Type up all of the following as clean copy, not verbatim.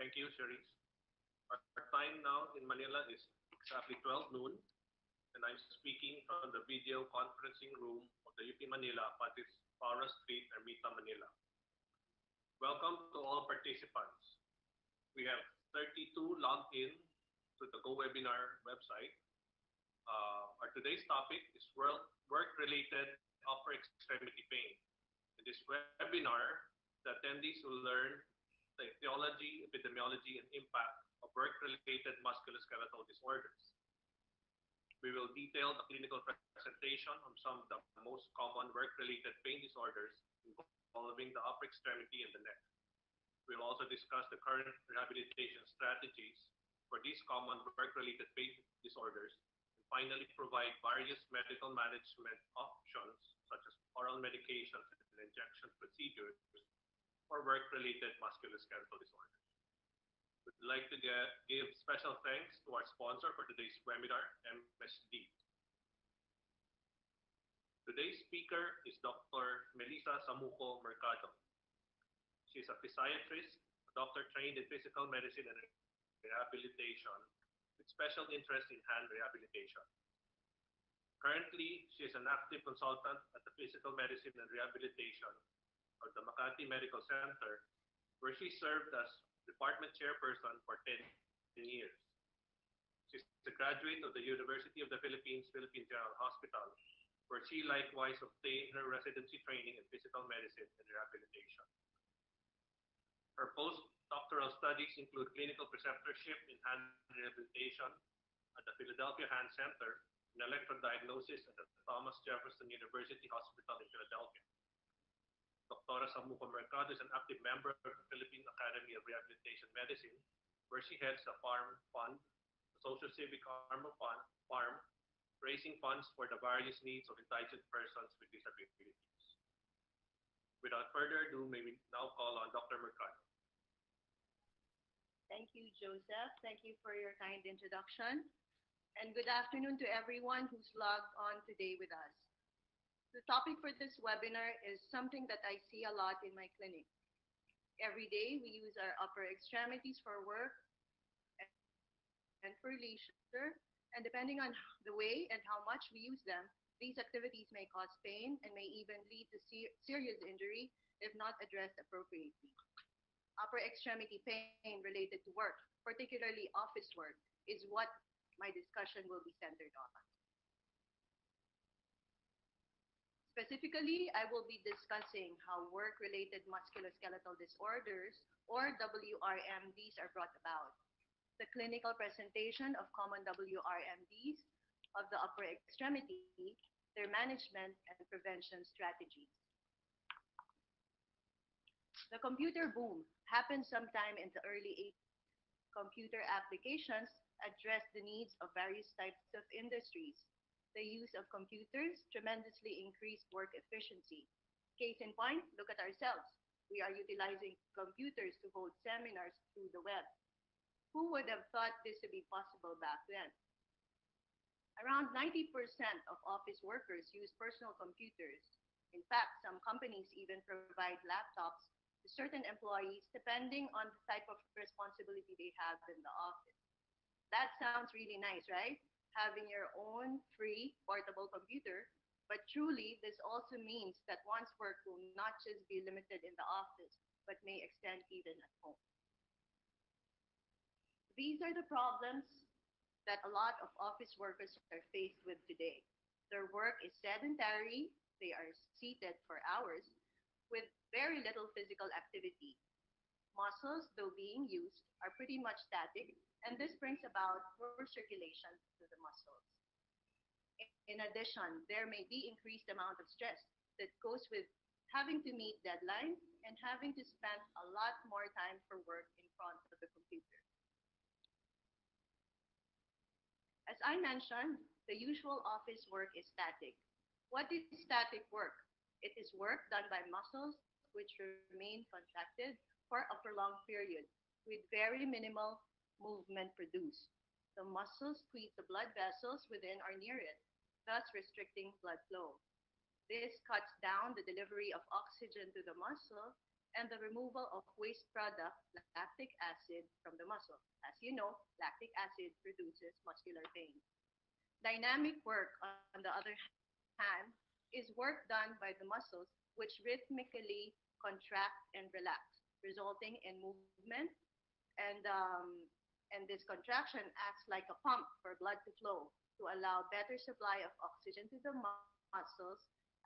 Thank you, Cherise. Our time now in Manila is exactly 12 noon, and I'm speaking from the video conferencing room of the UP Manila, Patis Para Street, Ermita, Manila. Welcome to all participants. We have 32 logged in to the GoWebinar website. Our today's topic is work-related upper extremity pain. In this webinar, the attendees will learn the etiology, epidemiology, and impact of work-related musculoskeletal disorders. We will detail the clinical presentation on some of the most common work-related pain disorders involving the upper extremity and the neck. We will also discuss the current rehabilitation strategies for these common work-related pain disorders, and finally provide various medical management options such as oral medications and injection procedures for work-related musculoskeletal disorders. We'd like to give special thanks to our sponsor for today's webinar, MSD. Today's speaker is Dr. Melissa Samuco Mercado. She is a physiatrist, a doctor trained in physical medicine and rehabilitation with special interest in hand rehabilitation. Currently, she is an active consultant at the Physical Medicine and Rehabilitation of the Makati Medical Center, where she served as department chairperson for 10 years. She's a graduate of the University of the Philippines, Philippine General Hospital, where she likewise obtained her residency training in physical medicine and rehabilitation. Her postdoctoral studies include clinical preceptorship in hand rehabilitation at the Philadelphia Hand Center and electrodiagnosis at the Thomas Jefferson University Hospital in Philadelphia. Dr. Samuco Mercado is an active member of the Philippine Academy of Rehabilitation Medicine, where she heads the Farm Fund, the Social Civic Arm of Farm, raising funds for the various needs of indigent persons with disabilities. Without further ado, may we now call on Dr. Mercado. Thank you, Joseph. Thank you for your kind introduction. And good afternoon to everyone who's logged on today with us. The topic for this webinar is something that I see a lot in my clinic. Every day, we use our upper extremities for work and for leisure, and depending on the way and how much we use them, these activities may cause pain and may even lead to serious injury if not addressed appropriately. Upper extremity pain related to work, particularly office work, is what my discussion will be centered on. Specifically, I will be discussing how work-related musculoskeletal disorders, or WRMDs, are brought about, the clinical presentation of common WRMDs of the upper extremity, their management and prevention strategies. The computer boom happened sometime in the early 80s. Computer applications addressed the needs of various types of industries. The use of computers tremendously increased work efficiency. Case in point, look at ourselves. We are utilizing computers to hold seminars through the web. Who would have thought this to be possible back then? Around 90% of office workers use personal computers. In fact, some companies even provide laptops to certain employees depending on the type of responsibility they have in the office. That sounds really nice, right? Having your own free portable computer, but truly this also means that one's work will not just be limited in the office, but may extend even at home. These are the problems that a lot of office workers are faced with today. Their work is sedentary, they are seated for hours with very little physical activity. Muscles, though being used, are pretty much static, and this brings about poor circulation to the muscles. In addition, there may be increased amount of stress that goes with having to meet deadlines and having to spend a lot more time for work in front of the computer. As I mentioned, the usual office work is static. What is static work? It is work done by muscles which remain contracted for a prolonged period with very minimal movement produced. The muscles squeeze the blood vessels within or near it, thus restricting blood flow. This cuts down the delivery of oxygen to the muscle and the removal of waste product, lactic acid, from the muscle. As you know, lactic acid produces muscular pain. Dynamic work, on the other hand, is work done by the muscles which rhythmically contract and relax, resulting in movement, and this contraction acts like a pump for blood to flow to allow better supply of oxygen to the muscles,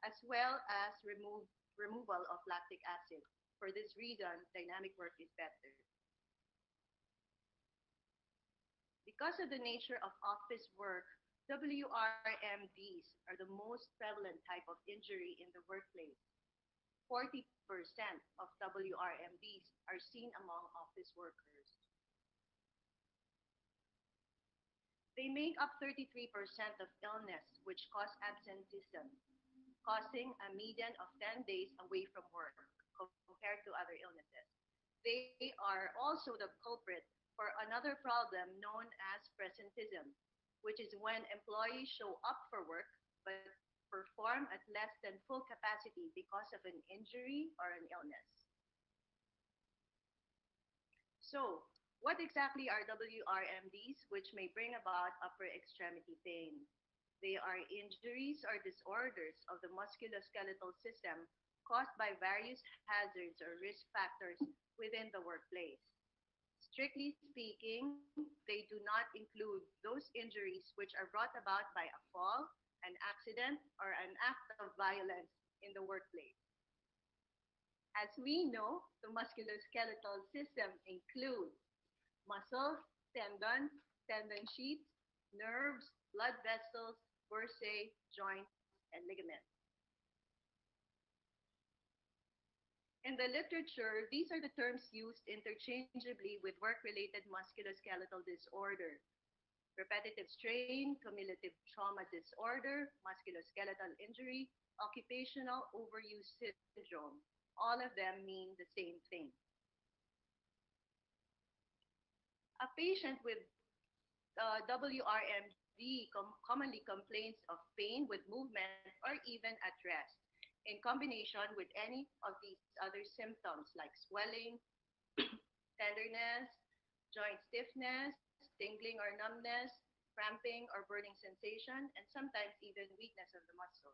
as well as removal of lactic acid. For this reason, dynamic work is better. Because of the nature of office work, WRMDs are the most prevalent type of injury in the workplace. 40% of WRMDs are seen among office workers. They make up 33% of illness, which cause absenteeism, causing a median of 10 days away from work compared to other illnesses. They are also the culprit for another problem known as presentism, which is when employees show up for work but perform at less than full capacity because of an injury or an illness. So, what exactly are WRMDs which may bring about upper extremity pain? They are injuries or disorders of the musculoskeletal system caused by various hazards or risk factors within the workplace. Strictly speaking, they do not include those injuries which are brought about by a fall, an accident, or an act of violence in the workplace. As we know, the musculoskeletal system includes muscles, tendons, tendon sheets, nerves, blood vessels, bursae, joints, and ligaments. In the literature, these are the terms used interchangeably with work-related musculoskeletal disorder: repetitive strain, cumulative trauma disorder, musculoskeletal injury, occupational overuse syndrome. All of them mean the same thing. A patient with WRMD commonly complains of pain with movement or even at rest, in combination with any of these other symptoms like swelling, tenderness, joint stiffness, tingling or numbness, cramping or burning sensation, and sometimes even weakness of the muscle.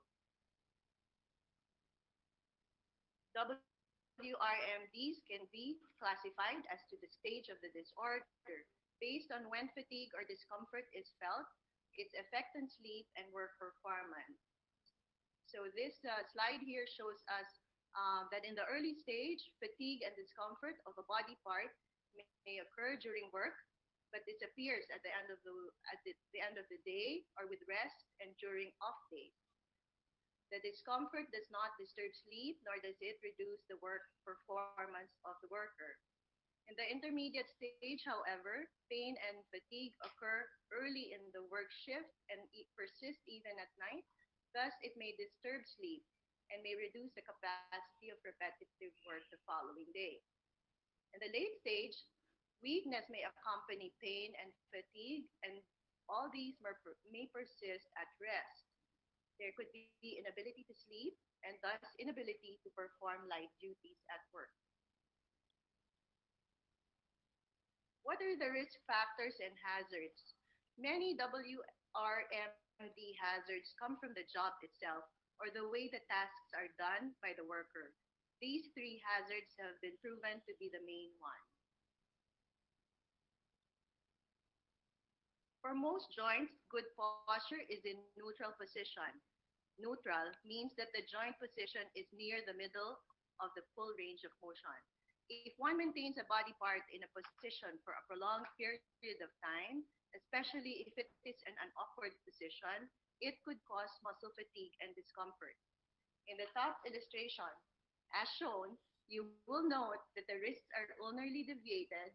WRMDs can be classified as to the stage of the disorder based on when fatigue or discomfort is felt, its effect on sleep, and work performance. So this slide here shows us that in the early stage, fatigue and discomfort of a body part may occur during work, but disappears at the end of the day or with rest and during off days. The discomfort does not disturb sleep, nor does it reduce the work performance of the worker. In the intermediate stage, however, pain and fatigue occur early in the work shift and persist even at night. Thus, it may disturb sleep and may reduce the capacity of repetitive work the following day. In the late stage, weakness may accompany pain and fatigue, and all these may persist at rest. There could be inability to sleep and thus inability to perform light duties at work. What are the risk factors and hazards? Many WRMD hazards come from the job itself or the way the tasks are done by the worker. These three hazards have been proven to be the main one. For most joints, good posture is in neutral position. Neutral means that the joint position is near the middle of the full range of motion. If one maintains a body part in a position for a prolonged period of time, especially if it is in an awkward position, it could cause muscle fatigue and discomfort. In the top illustration, as shown, you will note that the wrists are ulnarly deviated,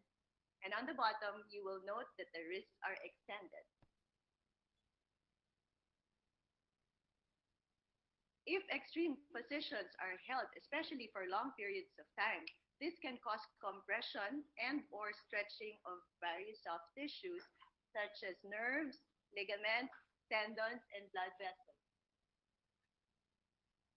and on the bottom, you will note that the wrists are extended. If extreme positions are held, especially for long periods of time, this can cause compression and or stretching of various soft tissues such as nerves, ligaments, tendons, and blood vessels.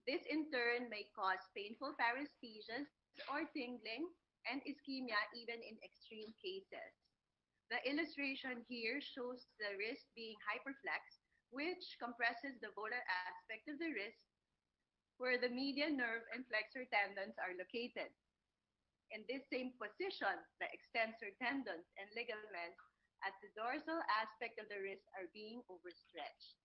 This in turn may cause painful paresthesias or tingling, and ischemia even in extreme cases. The illustration here shows the wrist being hyperflexed, which compresses the volar aspect of the wrist where the median nerve and flexor tendons are located. In this same position, the extensor tendons and ligaments at the dorsal aspect of the wrist are being overstretched.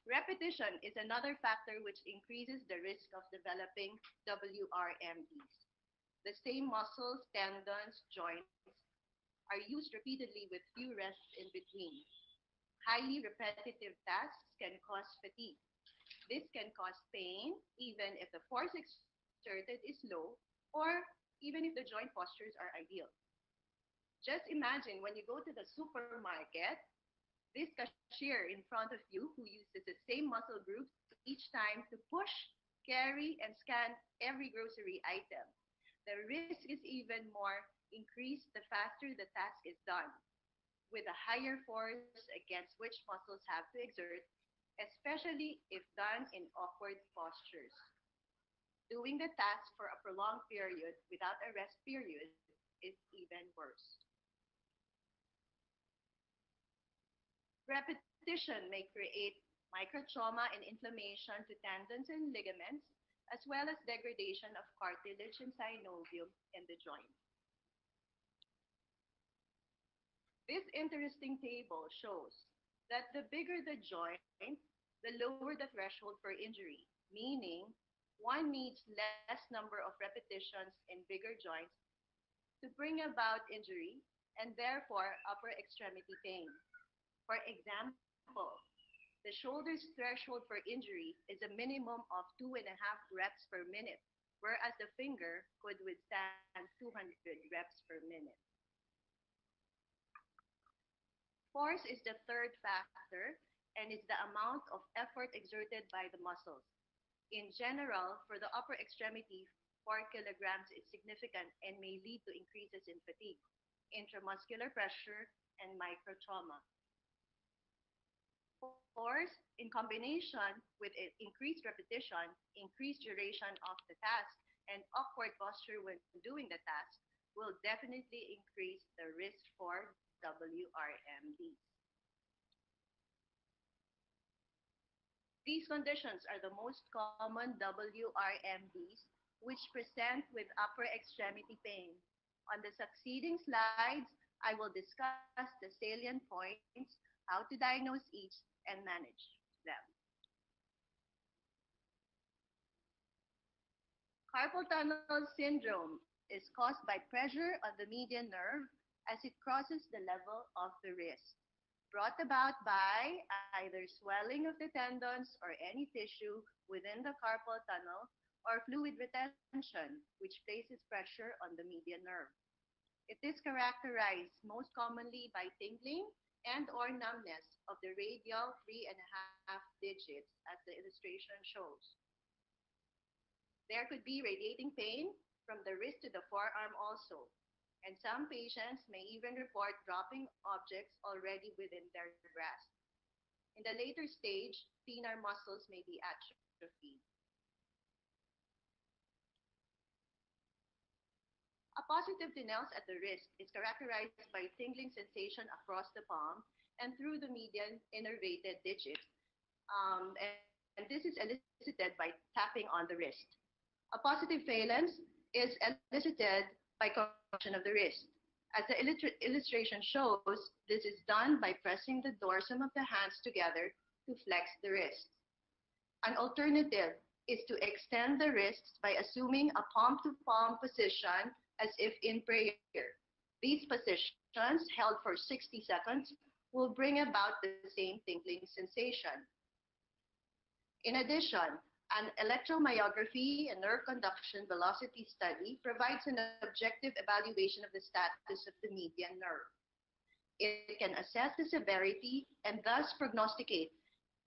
Repetition is another factor which increases the risk of developing WRMDs. The same muscles, tendons, joints are used repeatedly with few rests in between. Highly repetitive tasks can cause fatigue. This can cause pain even if the force exerted is low or even if the joint postures are ideal. Just imagine when you go to the supermarket, this cashier in front of you who uses the same muscle groups each time to push, carry, and scan every grocery item. The risk is even more increased the faster the task is done, with a higher force against which muscles have to exert, especially if done in awkward postures. Doing the task for a prolonged period without a rest period is even worse. Repetition may create microtrauma and inflammation to tendons and ligaments, as well as degradation of cartilage and synovium in the joint. This interesting table shows that the bigger the joint, the lower the threshold for injury, meaning one needs less number of repetitions in bigger joints to bring about injury and therefore upper extremity pain. For example, the shoulder's threshold for injury is a minimum of 2.5 reps per minute, whereas the finger could withstand 200 reps per minute. Force is the third factor and is the amount of effort exerted by the muscles. In general, for the upper extremity, 4 kilograms is significant and may lead to increases in fatigue, intramuscular pressure, and microtrauma. Force, in combination with increased repetition, increased duration of the task, and awkward posture when doing the task, will definitely increase the risk for WRMDs. These conditions are the most common WRMDs, which present with upper extremity pain. On the succeeding slides, I will discuss the salient points, how to diagnose each, and manage them. Carpal tunnel syndrome is caused by pressure on the median nerve as it crosses the level of the wrist, brought about by either swelling of the tendons or any tissue within the carpal tunnel or fluid retention, which places pressure on the median nerve. It is characterized most commonly by tingling and or numbness of the radial 3.5 digits, as the illustration shows. There could be radiating pain from the wrist to the forearm also, and some patients may even report dropping objects already within their grasp. In the later stage, thenar muscles may be atrophied. A positive denounce at the wrist is characterized by tingling sensation across the palm and through the median innervated digit. And this is elicited by tapping on the wrist. A positive valence is elicited by compression of the wrist. As the illustration shows, this is done by pressing the dorsum of the hands together to flex the wrist. An alternative is to extend the wrists by assuming a palm-to-palm position as if in prayer. These positions, held for 60 seconds, will bring about the same tingling sensation. In addition, an electromyography and nerve conduction velocity study provides an objective evaluation of the status of the median nerve. It can assess the severity and thus prognosticate,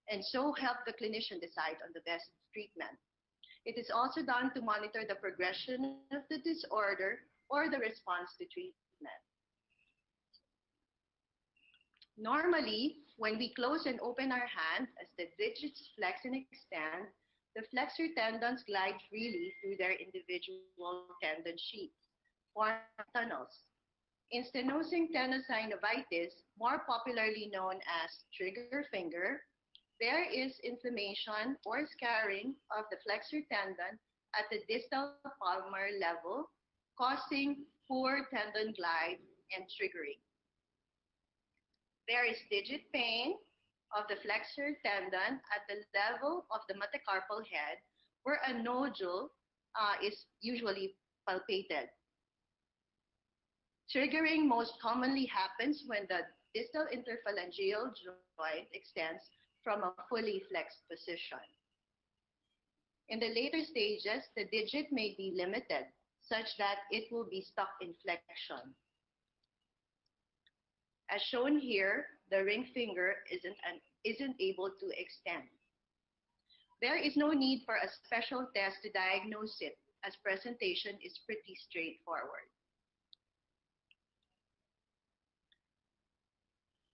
and so help the clinician decide on the best treatment. It is also done to monitor the progression of the disorder or the response to treatment. Normally, when we close and open our hand as the digits flex and expand, The flexor tendons glide freely through their individual tendon sheets, forming tunnels. In stenosing tenosynovitis, more popularly known as trigger finger, there is inflammation or scarring of the flexor tendon at the distal palmar level, causing poor tendon glide and triggering. There is digit pain of the flexor tendon at the level of the metacarpal head, where a nodule is usually palpated. Triggering most commonly happens when the distal interphalangeal joint extends from a fully flexed position. In the later stages, the digit may be limited, such that it will be stuck in flexion. As shown here, the ring finger isn't able to extend. There is no need for a special test to diagnose it, as presentation is pretty straightforward.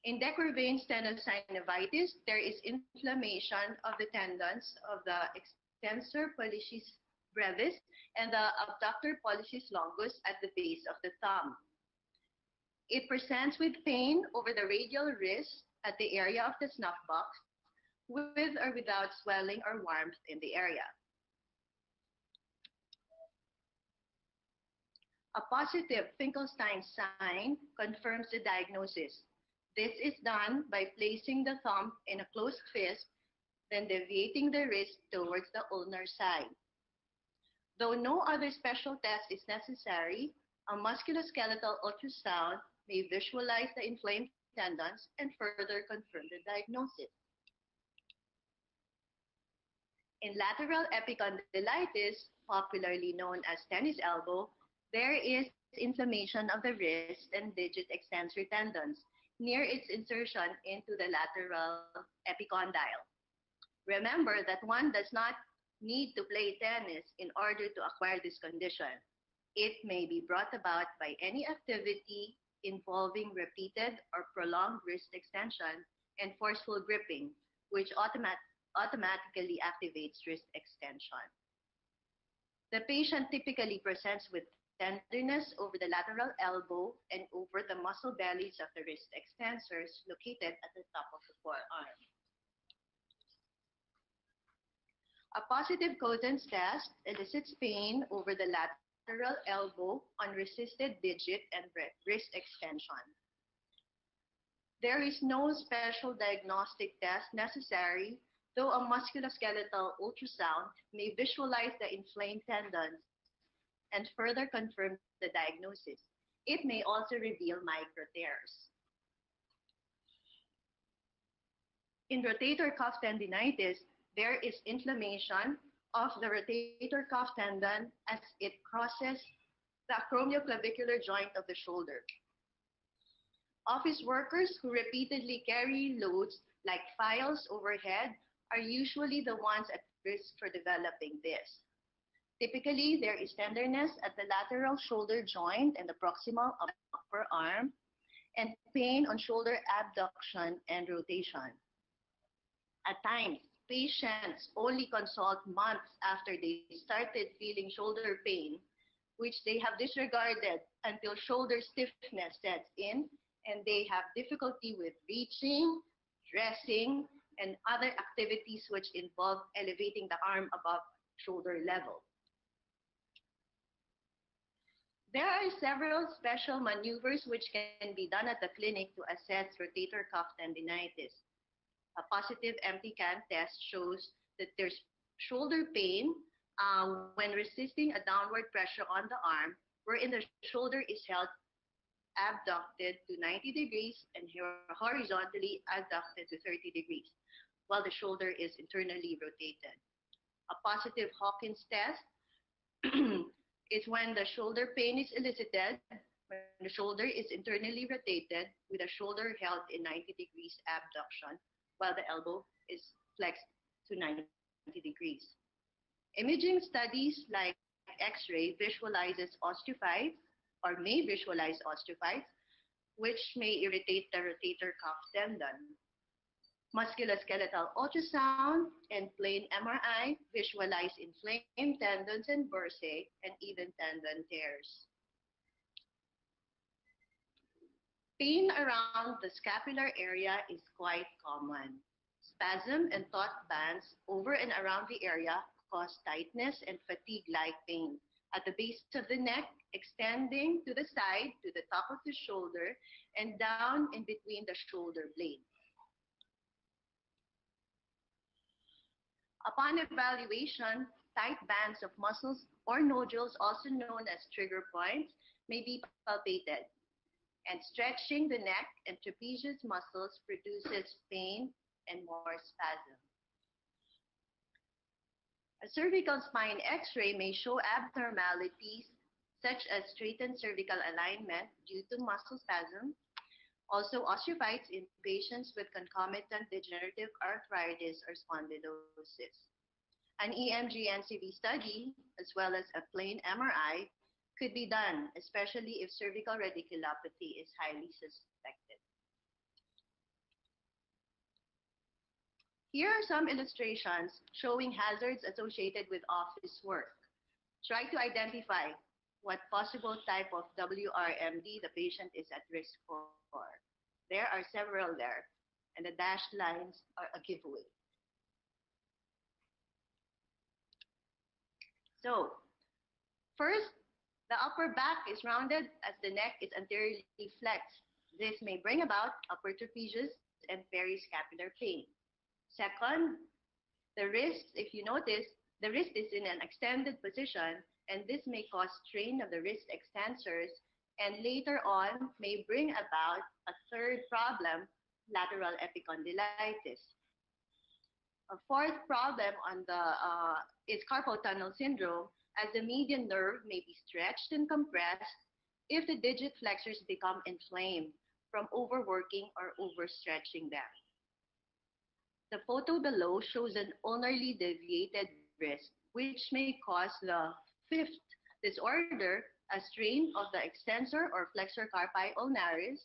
In decurvane tenosynovitis, there is inflammation of the tendons of the extensor pollicis brevis and the abductor pollicis longus at the base of the thumb. It presents with pain over the radial wrist at the area of the snuff box, with or without swelling or warmth in the area. A positive Finkelstein sign confirms the diagnosis. This is done by placing the thumb in a closed fist, then deviating the wrist towards the ulnar side. Though no other special test is necessary, a musculoskeletal ultrasound may visualize the inflamed tendons and further confirm the diagnosis. In lateral epicondylitis, popularly known as tennis elbow, there is inflammation of the wrist and digit extensor tendons near its insertion into the lateral epicondyle. Remember that one does not need to play tennis in order to acquire this condition. It may be brought about by any activity involving repeated or prolonged wrist extension and forceful gripping, which automatically activates wrist extension. The patient typically presents with tenderness over the lateral elbow and over the muscle bellies of the wrist extensors located at the top of the forearm. A positive Codons test elicits pain over the lateral elbow on resisted digit and wrist extension. There is no special diagnostic test necessary, though a musculoskeletal ultrasound may visualize the inflamed tendons and further confirm the diagnosis. It may also reveal micro tears. In rotator cuff tendinitis, there is inflammation of the rotator cuff tendon as it crosses the acromioclavicular joint of the shoulder. Office workers who repeatedly carry loads like files overhead are usually the ones at risk for developing this. Typically, there is tenderness at the lateral shoulder joint and the proximal upper arm, and pain on shoulder abduction and rotation. At times, patients only consult months after they started feeling shoulder pain, which they have disregarded until shoulder stiffness sets in and they have difficulty with reaching, dressing, and other activities which involve elevating the arm above shoulder level. There are several special maneuvers which can be done at the clinic to assess rotator cuff tendinitis. A positive MT-CAN test shows that there's shoulder pain when resisting a downward pressure on the arm, wherein the shoulder is held abducted to 90 degrees and horizontally adducted to 30 degrees, while the shoulder is internally rotated. A positive Hawkins test is when the shoulder pain is elicited, when the shoulder is internally rotated with the shoulder held in 90 degrees abduction, while the elbow is flexed to 90 degrees. Imaging studies like X-ray visualizes osteophytes or may visualize osteophytes, which may irritate the rotator cuff tendon. Musculoskeletal ultrasound and plain MRI visualize inflamed tendons and bursae and even tendon tears. Pain around the scapular area is quite common. Spasm and taut bands over and around the area cause tightness and fatigue-like pain at the base of the neck, extending to the side, to the top of the shoulder, and down in between the shoulder blades. Upon evaluation, tight bands of muscles or nodules, also known as trigger points, may be palpated. And stretching the neck and trapezius muscles produces pain and more spasm. A cervical spine X-ray may show abnormalities such as straightened cervical alignment due to muscle spasm, also osteophytes in patients with concomitant degenerative arthritis or spondylosis. An EMG NCV study, as well as a plain MRI, could be done, especially if cervical radiculopathy is highly suspected. Here are some illustrations showing hazards associated with office work. Try to identify what possible type of WRMD the patient is at risk for. There are several there, and the dashed lines are a giveaway. So, first, the upper back is rounded as the neck is anteriorly flexed. This may bring about upper trapezius and periscapular pain. Second, the wrist, if you notice, the wrist is in an extended position, and this may cause strain of the wrist extensors, and later on may bring about a third problem, lateral epicondylitis. A fourth problem is carpal tunnel syndrome, as the median nerve may be stretched and compressed if the digit flexors become inflamed from overworking or overstretching them. The photo below shows an ulnarly deviated wrist, which may cause the fifth disorder, a strain of the extensor or flexor carpi ulnaris,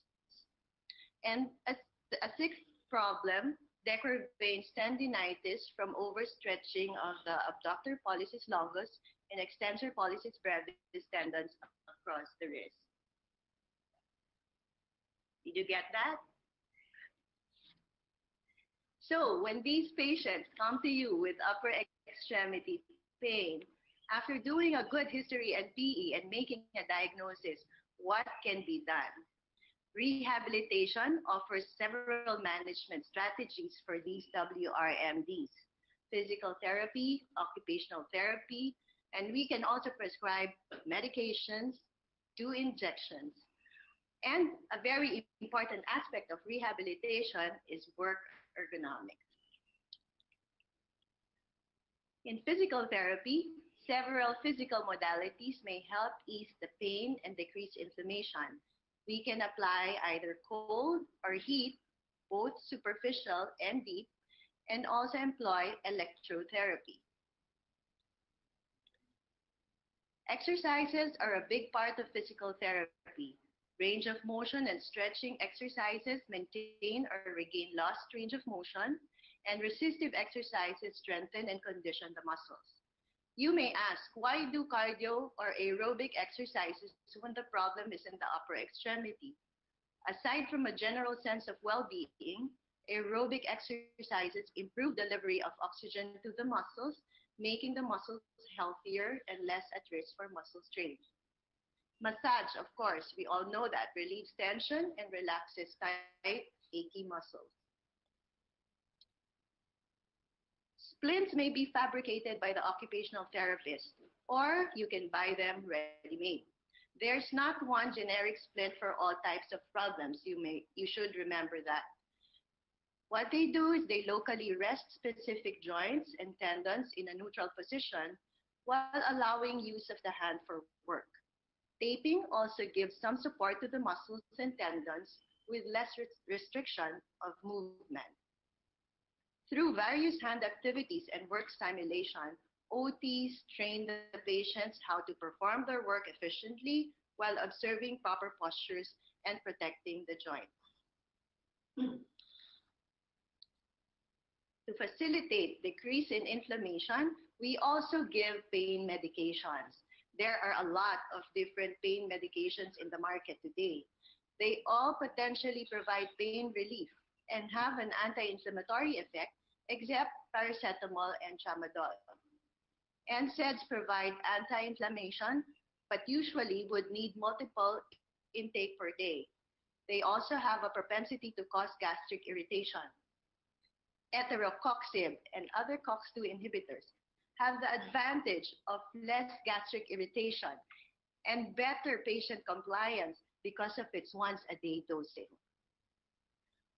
and a sixth problem, decurvain tendinitis from overstretching of the abductor pollicis longus and extensor pollicis brevis tendons across the wrist. Did you get that? So when these patients come to you with upper extremity pain, after doing a good history and PE and making a diagnosis, what can be done? Rehabilitation offers several management strategies for these WRMDs: physical therapy, occupational therapy, and we can also prescribe medications, do injections. And a very important aspect of rehabilitation is work ergonomics. In physical therapy, several physical modalities may help ease the pain and decrease inflammation. We can apply either cold or heat, both superficial and deep, and also employ electrotherapy. Exercises are a big part of physical therapy. Range of motion and stretching exercises maintain or regain lost range of motion, and resistive exercises strengthen and condition the muscles. You may ask, why do cardio or aerobic exercises when the problem is in the upper extremity? Aside from a general sense of well-being, aerobic exercises improve delivery of oxygen to the muscles, making the muscles healthier and less at risk for muscle strain. Massage, of course, we all know that, relieves tension and relaxes tight, achy muscles. Splints may be fabricated by the occupational therapist, or you can buy them ready-made. There's not one generic splint for all types of problems. You should remember that. What they do is they locally rest specific joints and tendons in a neutral position while allowing use of the hand for work. Taping also gives some support to the muscles and tendons with less restriction of movement. Through various hand activities and work stimulation, OTs train the patients how to perform their work efficiently while observing proper postures and protecting the joints. To facilitate decrease in inflammation, we also give pain medications. There are a lot of different pain medications in the market today. They all potentially provide pain relief and have an anti-inflammatory effect, except paracetamol and tramadol. NSAIDs provide anti-inflammation, but usually would need multiple intake per day. They also have a propensity to cause gastric irritation. Eterocoxib and other COX-2 inhibitors have the advantage of less gastric irritation and better patient compliance because of its once-a-day dosing.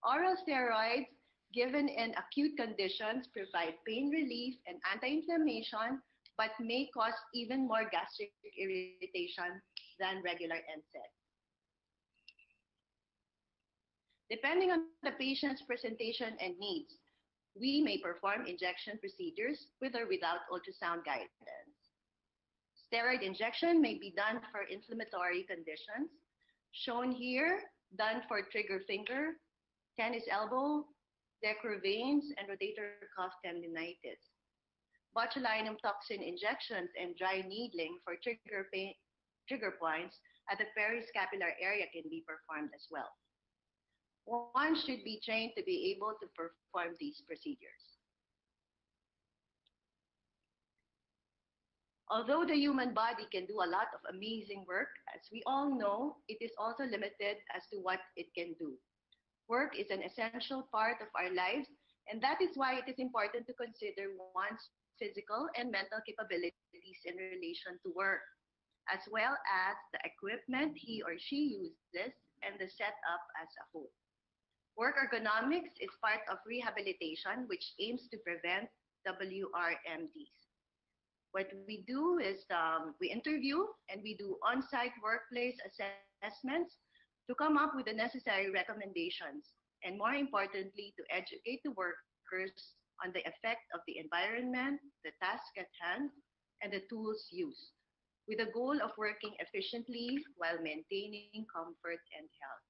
Oral steroids given in acute conditions provide pain relief and anti-inflammation, but may cause even more gastric irritation than regular NSAID. Depending on the patient's presentation and needs, we may perform injection procedures with or without ultrasound guidance. Steroid injection may be done for inflammatory conditions, shown here, done for trigger finger, tennis elbow, Decker veins, and rotator cuff tendinitis. Botulinum toxin injections and dry needling for trigger points at the periscapular area can be performed as well. One should be trained to be able to perform these procedures. Although the human body can do a lot of amazing work, as we all know, it is also limited as to what it can do. Work is an essential part of our lives, and that is why it is important to consider one's physical and mental capabilities in relation to work, as well as the equipment he or she uses and the setup as a whole. Work ergonomics is part of rehabilitation, which aims to prevent WRMDs. What we do is we interview and we do on-site workplace assessments to come up with the necessary recommendations, and more importantly, to educate the workers on the effect of the environment, the task at hand, and the tools used, with the goal of working efficiently while maintaining comfort and health.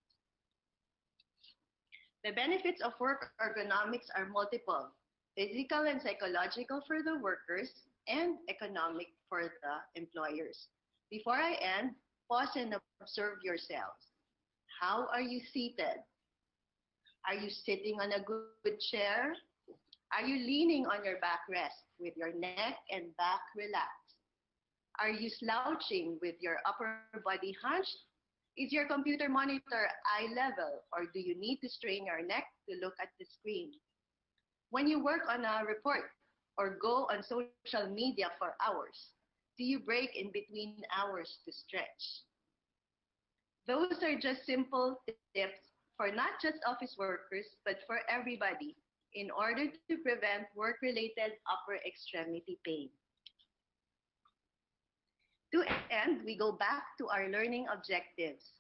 The benefits of work ergonomics are multiple: physical and psychological for the workers, and economic for the employers. Before I end, pause and observe yourselves. How are you seated? Are you sitting on a good chair? Are you leaning on your backrest with your neck and back relaxed? Are you slouching with your upper body hunched? Is your computer monitor eye level, or do you need to strain your neck to look at the screen? When you work on a report or go on social media for hours, do you break in between hours to stretch? Those are just simple tips for not just office workers, but for everybody in order to prevent work-related upper extremity pain. To end, we go back to our learning objectives.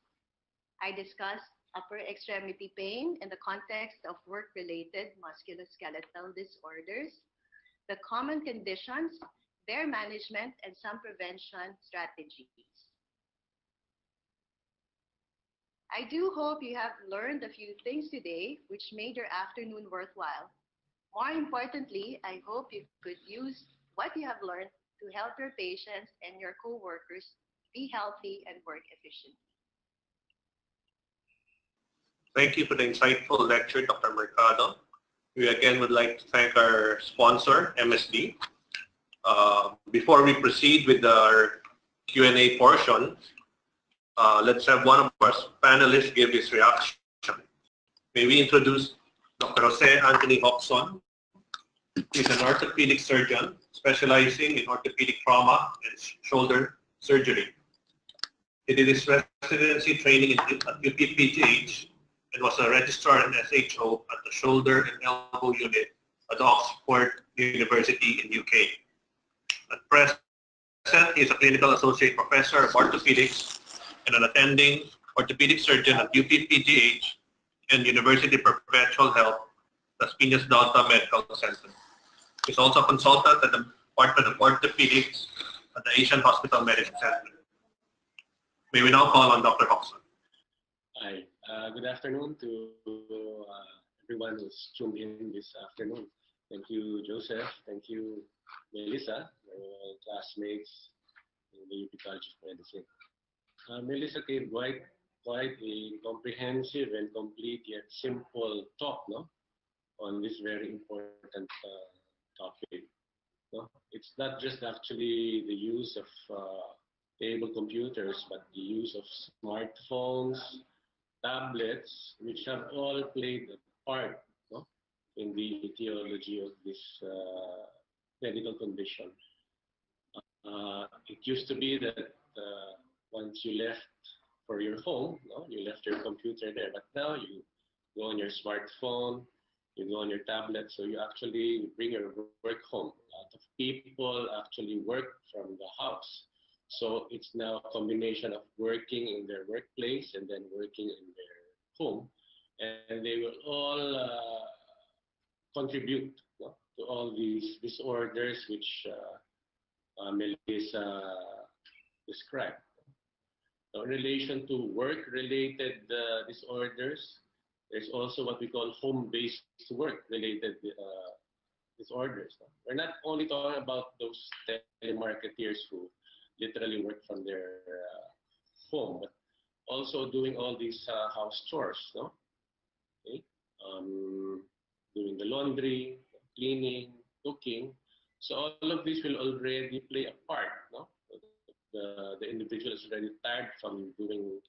I discussed upper extremity pain in the context of work-related musculoskeletal disorders, the common conditions, their management, and some prevention strategies. I do hope you have learned a few things today which made your afternoon worthwhile. More importantly, I hope you could use what you have learned to help your patients and your co-workers be healthy and work efficiently. Thank you for the insightful lecture, Dr. Mercado. We again would like to thank our sponsor, MSD. Before we proceed with our Q&A portion, let's have one of our panelists give his reaction. May we introduce Dr. Jose Anthony Hoxon. He's an orthopedic surgeon specializing in orthopedic trauma and shoulder surgery. He did his residency training at UPPGH and was a registrar and SHO at the Shoulder and Elbow Unit at Oxford University in UK. At present, he is a clinical associate professor of orthopedics and an attending orthopedic surgeon at UPPGH and University Perpetual Health, Las Piñas Delta Medical Center. He's also a consultant at the Department of Orthopedics at the Asian Hospital Medicine Center. May we now call on Dr. Hoxon. Hi, good afternoon to everyone who's tuned in this afternoon. Thank you, Joseph. Thank you, Melissa, my classmates in the UP College of Medicine. Melissa gave quite a comprehensive and complete yet simple talk, no, on this very important topic. No? It's not just actually the use of table computers, but the use of smartphones, tablets, which have all played a part, no, in the etiology of this medical condition. It used to be that once you left for your home, no, you left your computer there, but now you go on your smartphone, you go on your tablet, so you actually bring your work home. A lot of people actually work from the house. So it's now a combination of working in their workplace and then working in their home. And they will all contribute, no, to all these disorders which Melissa described. Now, in relation to work-related disorders, there's also what we call home-based work-related disorders. We're not only talking about those telemarketers who literally work from their home, but also doing all these house chores, no? Okay? Doing the laundry, cleaning, cooking. So all of this will already play a part, no? The individual is already tired from doing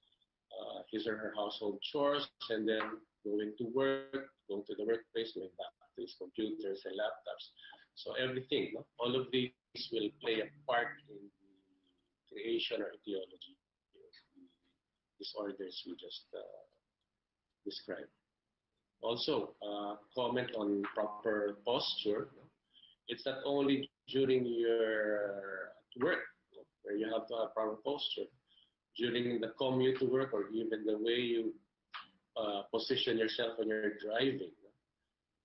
his or her household chores and then going to work, going to the workplace, going back to his computers and laptops. So everything, no? All of these will play a part in the creation or etiology of the disorders we just described. Also, comment on proper posture. It's not only during your work where you have to have proper posture. During the commute to work, or even the way you position yourself when you're driving.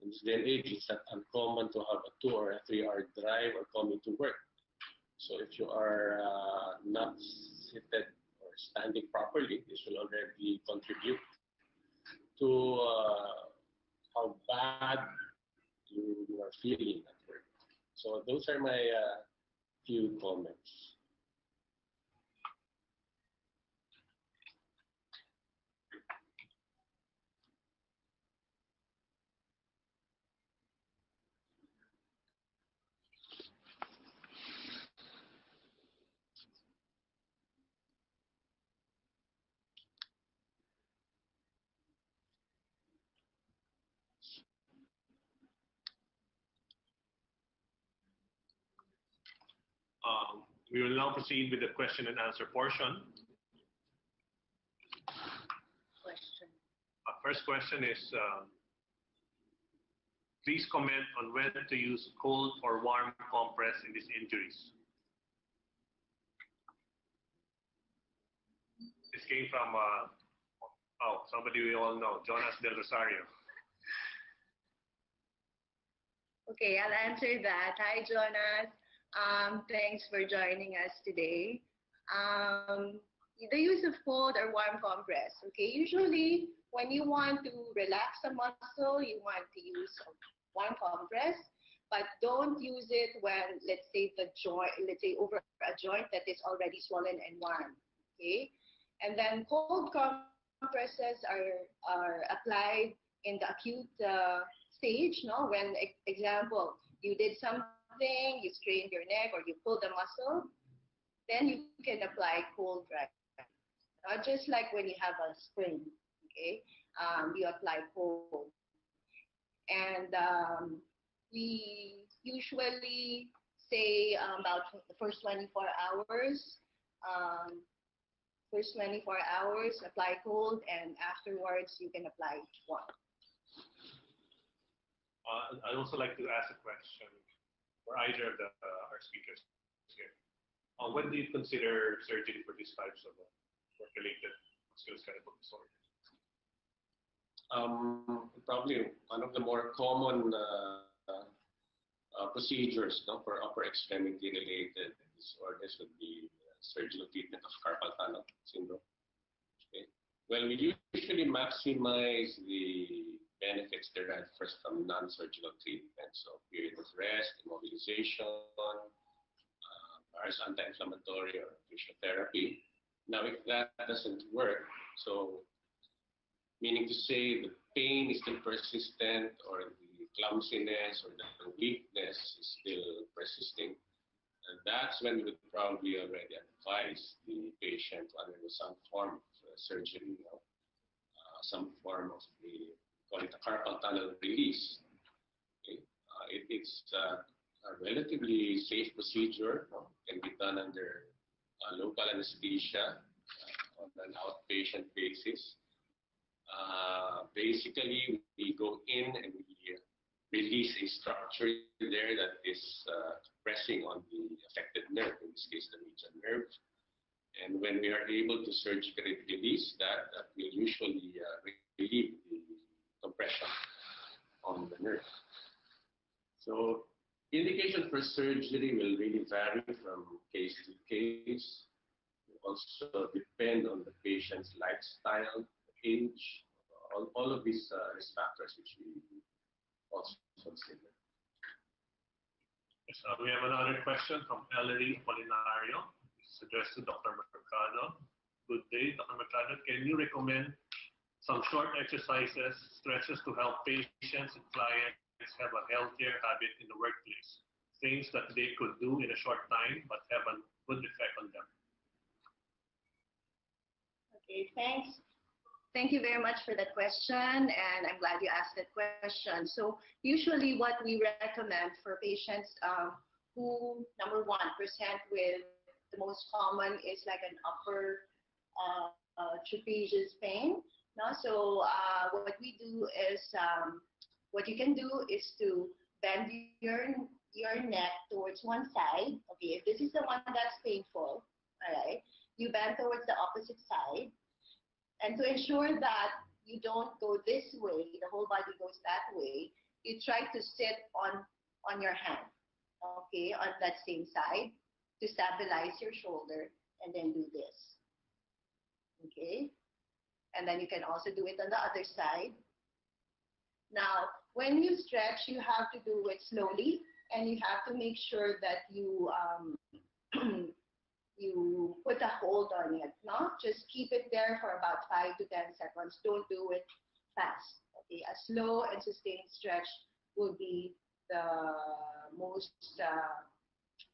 In this day and age, it's not uncommon to have a 2 or a 3 hour drive or commute to work. So if you are not seated or standing properly, this will already contribute to how bad you are feeling at work. So those are my few comments. We will now proceed with the question and answer portion. First question is, please comment on whether to use cold or warm compress in these injuries. This came from, somebody we all know, Jonas Del Rosario. Okay, I'll answer that. Hi, Jonas. Thanks for joining us today. The use of cold or warm compress. Okay, usually when you want to relax a muscle, you want to use warm compress, but don't use it when, let's say, over a joint that is already swollen and warm. Okay, and then cold compresses are applied in the acute stage. No, when example, you did something, you strained your neck or you pulled a muscle, then you can apply cold right. Just like when you have a sprain, okay, you apply cold. And we usually say about the first 24 hours, apply cold, and afterwards you can apply warm. I'd also like to ask a question for either of our speakers here. When do you consider surgery for these types of work-related musculoskeletal disorders? Probably one of the more common procedures, no, for upper extremity-related disorders would be surgical treatment of carpal tunnel syndrome. Okay. Well, we usually maximize the benefits derived first from non-surgical treatment. So period of rest, immobilization, or anti-inflammatory or physiotherapy. Now, if that doesn't work, so meaning to say the pain is still persistent or the clumsiness or the weakness is still persisting, and that's when we would probably already advise the patient to undergo some form of surgery, some form of the, call it a carpal tunnel release. Okay? It's a relatively safe procedure. Can be done under local anesthesia on an outpatient basis. Basically, we go in and we release a structure there that is pressing on the affected nerve, in this case the median nerve. And when we are able to surgically release that, that will usually relieve the compression on the nerve. So indication for surgery will really vary from case to case. It also depend on the patient's lifestyle, age, all of these risk factors which we also consider. So we have another question from Ellery Polinario. It's addressed to Dr. Mercado. Good day, Dr. Mercado. Can you recommend some short exercises, stretches to help patients and clients have a healthier habit in the workplace? Things that they could do in a short time but have a good effect on them. Okay, thanks. Thank you very much for that question, and I'm glad you asked that question. So usually what we recommend for patients who, number one, present with the most common is like an upper trapezius pain. No? So what we do is, what you can do is to bend your neck towards one side. Okay, if this is the one that's painful, all right, you bend towards the opposite side. And to ensure that you don't go this way, the whole body goes that way, you try to sit on your hand, okay, on that same side to stabilize your shoulder, and then do this, okay? And then you can also do it on the other side. Now, when you stretch, you have to do it slowly, and you have to make sure that you you put a hold on it, no? Just keep it there for about 5 to 10 seconds. Don't do it fast, okay? A slow and sustained stretch will be the most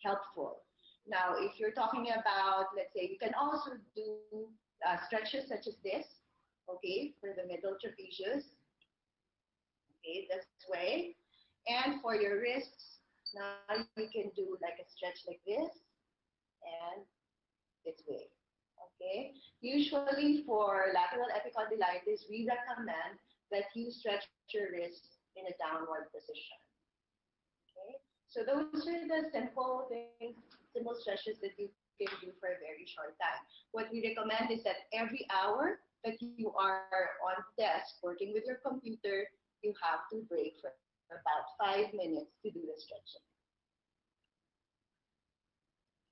helpful. Now, if you're talking about, let's say, you can also do stretches such as this, okay, for the middle trapezius, okay, this way. And for your wrists, now you can do like a stretch like this and this way, okay? Usually for lateral epicondylitis, we recommend that you stretch your wrists in a downward position, okay? So those are the simple things, simple stretches that you can do for a very short time. What we recommend is that every hour that you are on desk working with your computer, you have to break for about 5 minutes to do the stretching.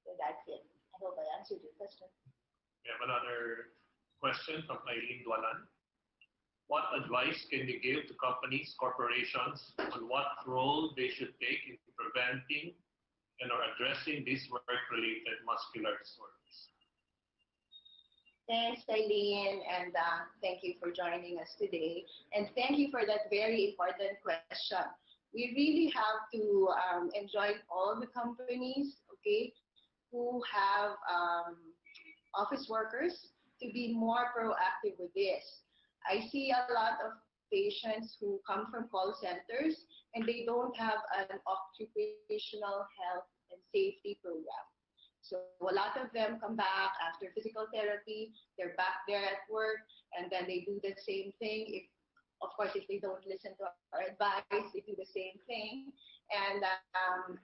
So that's it. I hope I answered your question. We have another question from Eileen Dualan. What advice can you give to companies, corporations on what role they should take in preventing and or addressing these work-related muscular disorders? Thanks, Eileen, and thank you for joining us today. And thank you for that very important question. We really have to enjoin all the companies, okay, who have office workers to be more proactive with this. I see a lot of patients who come from call centers and they don't have an occupational health and safety program. So a lot of them come back after physical therapy, they're back there at work, and then they do the same thing. Of course, if they don't listen to our advice, they do the same thing. And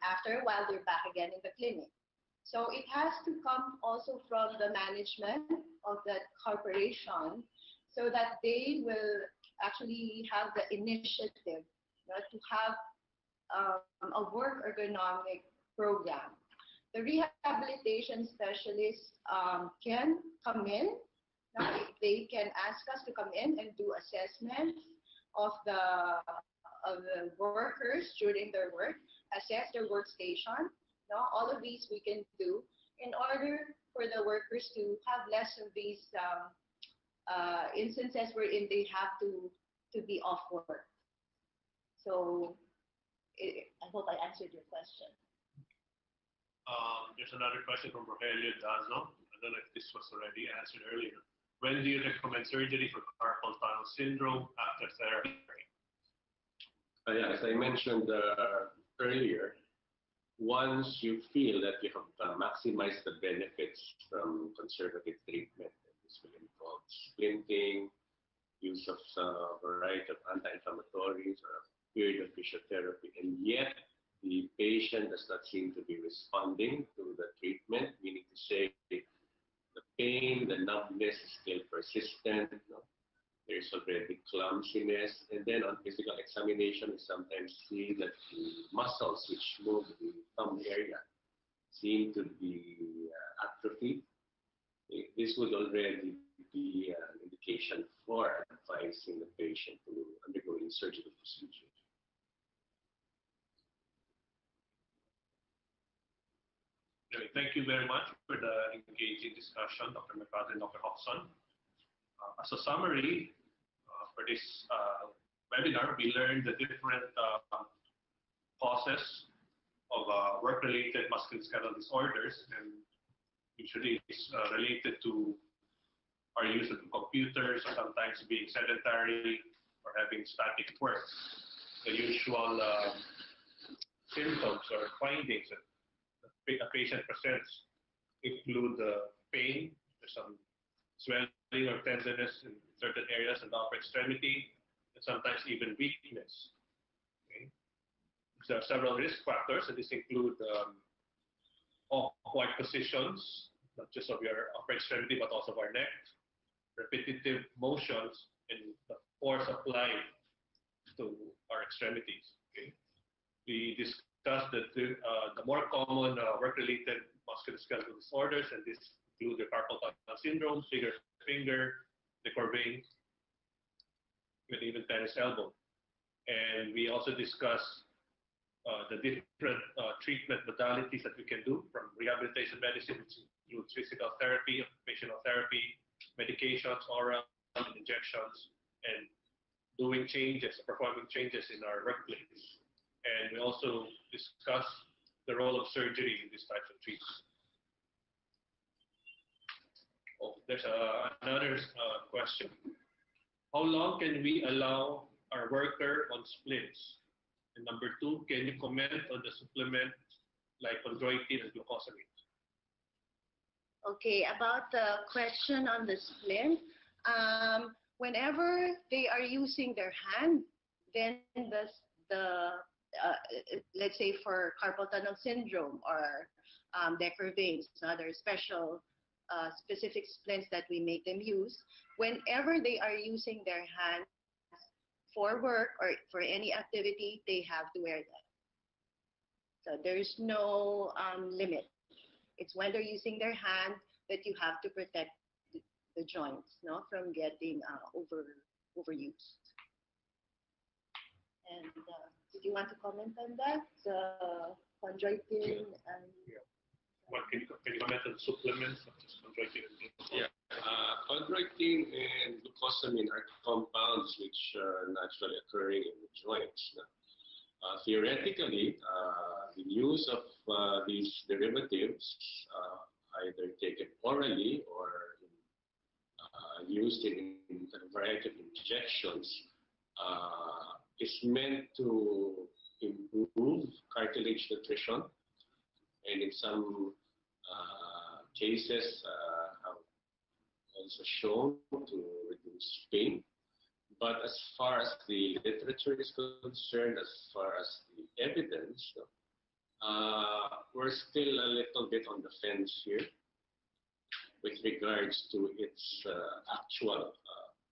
after a while, they're back again in the clinic. So it has to come also from the management of that corporation so that they will actually have the initiative, to have a work ergonomic program. The rehabilitation specialists can come in. Now, they can ask us to come in and do assessments of the the workers during their work, assess their workstation. No, all of these we can do in order for the workers to have less of these instances wherein they have to be off work. So I hope I answered your question. There's another question from Rogelio Dazo. I don't know if this was already answered earlier. When do you recommend surgery for carpal tunnel syndrome after therapy? Yeah, as I mentioned earlier, once you feel that you have maximized the benefits from conservative treatment, this will involve splinting, use of a variety of anti-inflammatories or a period of physiotherapy, and yet the patient does not seem to be responding to the treatment, meaning to say the pain, the numbness is still persistent, there's already clumsiness, and then on physical examination, we sometimes see that the muscles which move the thumb area seem to be atrophied. This would already be an indication for advising the patient to undergo a surgical procedure. Thank you very much for the engaging discussion, Dr. Mercado and Dr. Hobson. As a summary for this webinar, we learned the different causes of work-related musculoskeletal disorders, and usually it's related to our use of computers, or sometimes being sedentary or having static work. The usual symptoms or findings that a patient presents include pain, there's some swelling or tenderness in certain areas in the upper extremity, and sometimes even weakness. Okay. There are several risk factors, and these include awkward positions, not just of your upper extremity, but also of our neck, repetitive motions, and the force applied to our extremities. Okay. We discussed the more common work-related musculoskeletal disorders, and these include the carpal tunnel syndrome, trigger finger, decurving, and even tennis elbow. And we also discussed the different treatment modalities that we can do, from rehabilitation medicine, which includes physical therapy, occupational therapy, medications, oral injections, and doing changes, performing changes in our workplace. And we also discuss the role of surgery in these types of treatments. Oh, there's another question. How long can we allow our worker on splints? And number two, can you comment on the supplement like chondroitin and glucosamine? Okay, about the question on the splint, whenever they are using their hand, then let's say for carpal tunnel syndrome or decurving, other special specific splints that we make them use, whenever they are using their hands for work or for any activity, they have to wear that. So there's no limit. It's when they're using their hand that you have to protect the joints, no, from getting overused. And did you want to comment on that? Chondroitin and... What, can you comment on supplements such as chondroitin and glucosamine? Yeah, chondroitin and glucosamine are compounds which are naturally occurring in the joints. Theoretically, the use of these derivatives, either taken orally or used in a variety of injections, is meant to improve cartilage nutrition, and in some cases have also shown to reduce pain. But as far as the literature is concerned, as far as the evidence, we're still a little bit on the fence here with regards to its actual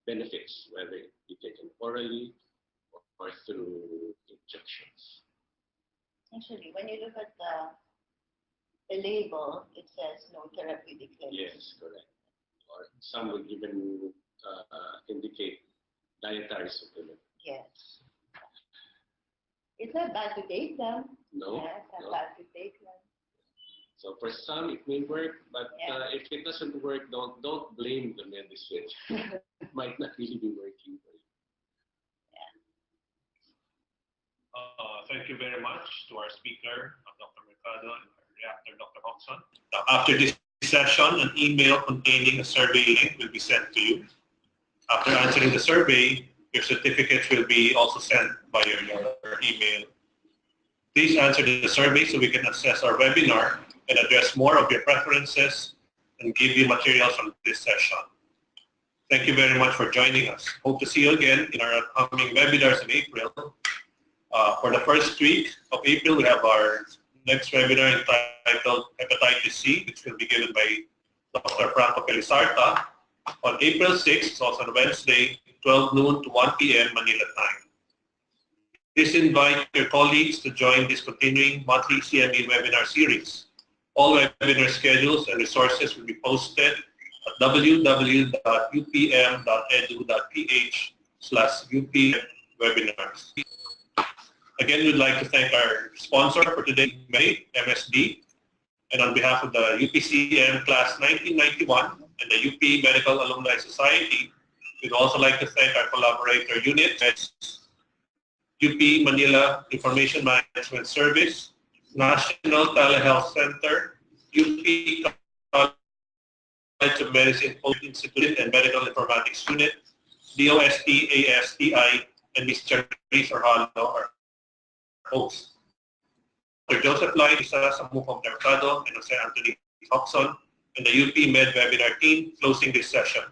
benefits, whether it be taken orally or through injections. Actually, when you look at the label, it says no therapeutic limits. Yes, correct. Or some would even indicate dietary supplement. Yes. It's not bad to take them. No, Yeah, it's not no. bad to take them. So for some, it may work, but Yeah. if it doesn't work, don't blame the medicine. It might not really be working for you. Thank you very much to our speaker, Dr. Mercado, and our reactor, Dr. Hodgson. After this session, an email containing a survey link will be sent to you. After answering the survey, your certificates will be also sent by your email. Please answer the survey so we can assess our webinar and address more of your preferences and give you materials from this session. Thank you very much for joining us. Hope to see you again in our upcoming webinars in April. For the first week of April, we have our next webinar entitled Hepatitis C, which will be given by Dr. Franco Felizarta on April 6th, also on Wednesday, 12 noon to 1 p.m. Manila time. Please invite your colleagues to join this continuing monthly CME webinar series. All webinar schedules and resources will be posted at www.upm.edu.ph/upwebinars. Again, we'd like to thank our sponsor for today, MSD, and on behalf of the UPCM Class 1991 and the UP Medical Alumni Society, we'd also like to thank our collaborator units, UP Manila Information Management Service, National Telehealth Center, UP College of Medicine Institute and Medical Informatics Unit, DOST, ASTI, and Ms. Charisse Orhalo, our host. Dr. Joseph Lai, Isa Samuco Mercado, and Jose Anthony Hodgson, and the UP Med webinar team closing this session.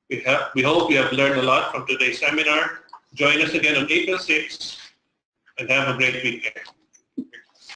We hope you have learned a lot from today's seminar. Join us again on April 6th and have a great weekend.